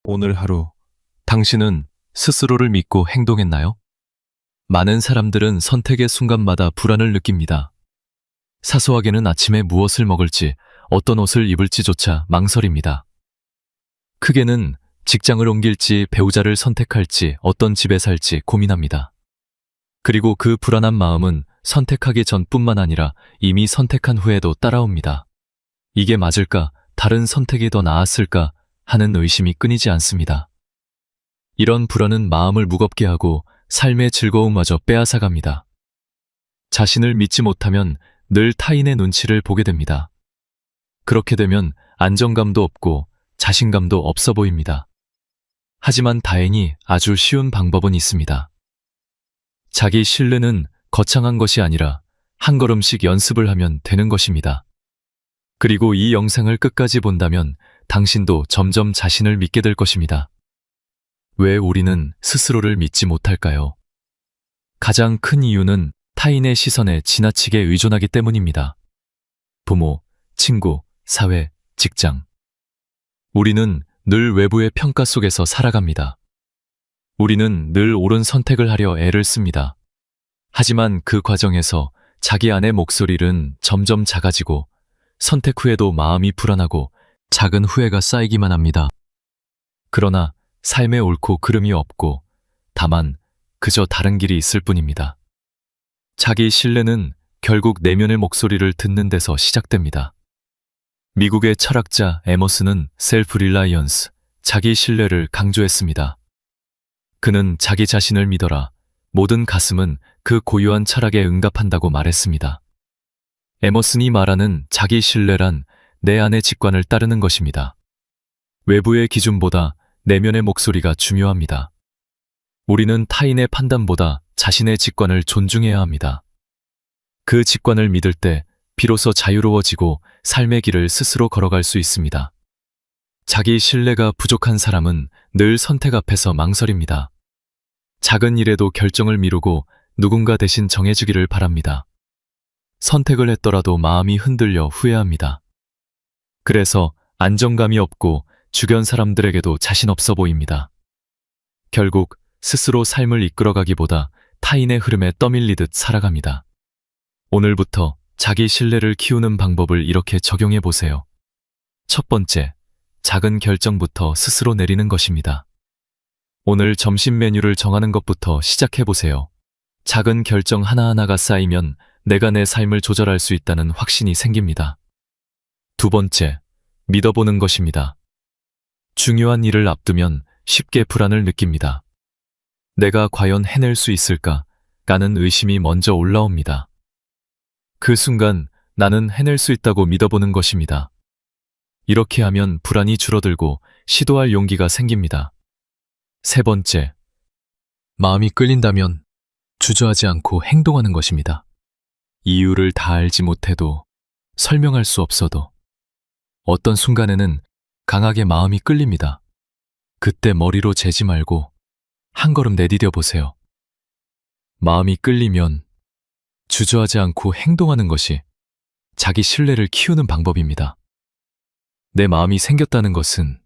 오늘 하루 당신은 스스로를 믿고 행동했나요? 많은 사람들은 선택의 순간마다 불안을 느낍니다. 사소하게는 아침에 무엇을 먹을지, 어떤 옷을 입을지조차 망설입니다. 크게는 직장을 옮길지, 배우자를 선택할지, 어떤 집에 살지 고민합니다. 그리고 그 불안한 마음은 선택하기 전뿐만 아니라 이미 선택한 후에도 따라옵니다. 이게 맞을까? 다른 선택이 더 나았을까? 하는 의심이 끊이지 않습니다. 이런 불안은 마음을 무겁게 하고 삶의 즐거움마저 빼앗아갑니다. 자신을 믿지 못하면 늘 타인의 눈치를 보게 됩니다. 그렇게 되면 안정감도 없고 자신감도 없어 보입니다. 하지만 다행히 아주 쉬운 방법은 있습니다. 자기 신뢰는 거창한 것이 아니라 한 걸음씩 연습을 하면 되는 것입니다. 그리고 이 영상을 끝까지 본다면 당신도 점점 자신을 믿게 될 것입니다. 왜 우리는 스스로를 믿지 못할까요? 가장 큰 이유는 타인의 시선에 지나치게 의존하기 때문입니다. 부모, 친구, 사회, 직장. 우리는 늘 외부의 평가 속에서 살아갑니다. 우리는 늘 옳은 선택을 하려 애를 씁니다. 하지만 그 과정에서 자기 안의 목소리는 점점 작아지고 선택 후에도 마음이 불안하고 작은 후회가 쌓이기만 합니다. 그러나 삶에 옳고 그름이 없고 다만 그저 다른 길이 있을 뿐입니다. 자기 신뢰는 결국 내면의 목소리를 듣는 데서 시작됩니다. 미국의 철학자 에머슨은 셀프 릴라이언스, 자기 신뢰를 강조했습니다. 그는 자기 자신을 믿어라. 모든 가슴은 그 고유한 철학에 응답한다고 말했습니다. 에머슨이 말하는 자기 신뢰란 내 안의 직관을 따르는 것입니다. 외부의 기준보다 내면의 목소리가 중요합니다. 우리는 타인의 판단보다 자신의 직관을 존중해야 합니다. 그 직관을 믿을 때 비로소 자유로워지고 삶의 길을 스스로 걸어갈 수 있습니다. 자기 신뢰가 부족한 사람은 늘 선택 앞에서 망설입니다. 작은 일에도 결정을 미루고 누군가 대신 정해주기를 바랍니다. 선택을 했더라도 마음이 흔들려 후회합니다. 그래서 안정감이 없고 주변 사람들에게도 자신 없어 보입니다. 결국 스스로 삶을 이끌어가기보다 타인의 흐름에 떠밀리듯 살아갑니다. 오늘부터 자기 신뢰를 키우는 방법을 이렇게 적용해 보세요. 첫 번째, 작은 결정부터 스스로 내리는 것입니다. 오늘 점심 메뉴를 정하는 것부터 시작해 보세요. 작은 결정 하나하나가 쌓이면 내가 내 삶을 조절할 수 있다는 확신이 생깁니다. 두 번째, 믿어보는 것입니다. 중요한 일을 앞두면 쉽게 불안을 느낍니다. 내가 과연 해낼 수 있을까? 라는 의심이 먼저 올라옵니다. 그 순간 나는 해낼 수 있다고 믿어보는 것입니다. 이렇게 하면 불안이 줄어들고 시도할 용기가 생깁니다. 세 번째, 마음이 끌린다면 주저하지 않고 행동하는 것입니다. 이유를 다 알지 못해도 설명할 수 없어도 어떤 순간에는 강하게 마음이 끌립니다. 그때 머리로 재지 말고 한 걸음 내디뎌 보세요. 마음이 끌리면 주저하지 않고 행동하는 것이 자기 신뢰를 키우는 방법입니다. 내 마음이 생겼다는 것은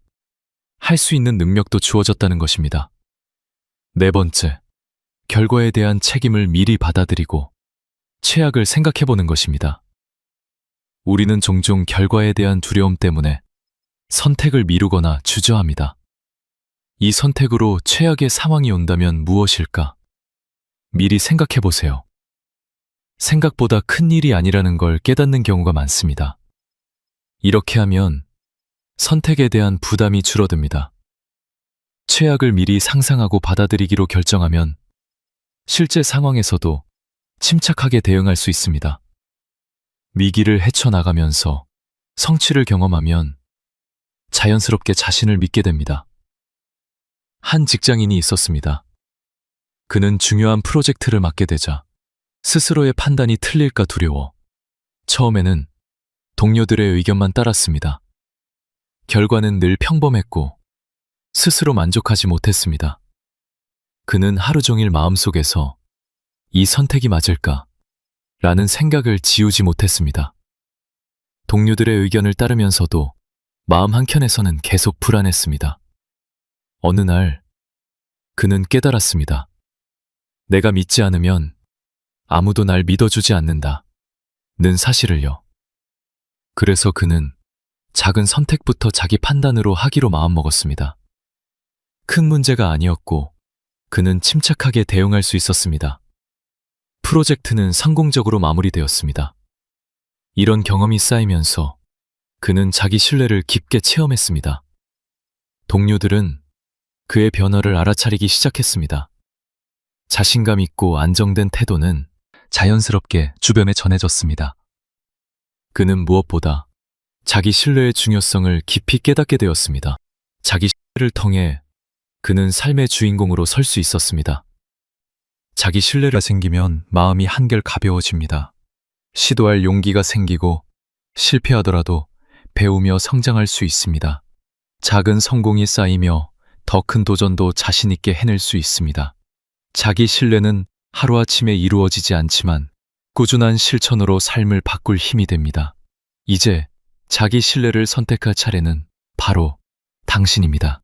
할 수 있는 능력도 주어졌다는 것입니다. 네 번째, 결과에 대한 책임을 미리 받아들이고 최악을 생각해보는 것입니다. 우리는 종종 결과에 대한 두려움 때문에 선택을 미루거나 주저합니다. 이 선택으로 최악의 상황이 온다면 무엇일까? 미리 생각해보세요. 생각보다 큰 일이 아니라는 걸 깨닫는 경우가 많습니다. 이렇게 하면 선택에 대한 부담이 줄어듭니다. 최악을 미리 상상하고 받아들이기로 결정하면 실제 상황에서도 침착하게 대응할 수 있습니다. 위기를 헤쳐나가면서 성취를 경험하면 자연스럽게 자신을 믿게 됩니다. 한 직장인이 있었습니다. 그는 중요한 프로젝트를 맡게 되자 스스로의 판단이 틀릴까 두려워 처음에는 동료들의 의견만 따랐습니다. 결과는 늘 평범했고 스스로 만족하지 못했습니다. 그는 하루 종일 마음속에서 이 선택이 맞을까? 라는 생각을 지우지 못했습니다. 동료들의 의견을 따르면서도 마음 한켠에서는 계속 불안했습니다. 어느 날 그는 깨달았습니다. 내가 믿지 않으면 아무도 날 믿어주지 않는다. 는 사실을요. 그래서 그는 작은 선택부터 자기 판단으로 하기로 마음먹었습니다. 큰 문제가 아니었고 그는 침착하게 대응할 수 있었습니다. 프로젝트는 성공적으로 마무리되었습니다. 이런 경험이 쌓이면서 그는 자기 신뢰를 깊게 체험했습니다. 동료들은 그의 변화를 알아차리기 시작했습니다. 자신감 있고 안정된 태도는 자연스럽게 주변에 전해졌습니다. 그는 무엇보다 자기 신뢰의 중요성을 깊이 깨닫게 되었습니다. 자기 신뢰를 통해 그는 삶의 주인공으로 설 수 있었습니다. 자기 신뢰가 생기면 마음이 한결 가벼워집니다. 시도할 용기가 생기고 실패하더라도 배우며 성장할 수 있습니다. 작은 성공이 쌓이며 더 큰 도전도 자신 있게 해낼 수 있습니다. 자기 신뢰는 하루아침에 이루어지지 않지만 꾸준한 실천으로 삶을 바꿀 힘이 됩니다. 이제 자기 신뢰를 선택할 차례는 바로 당신입니다.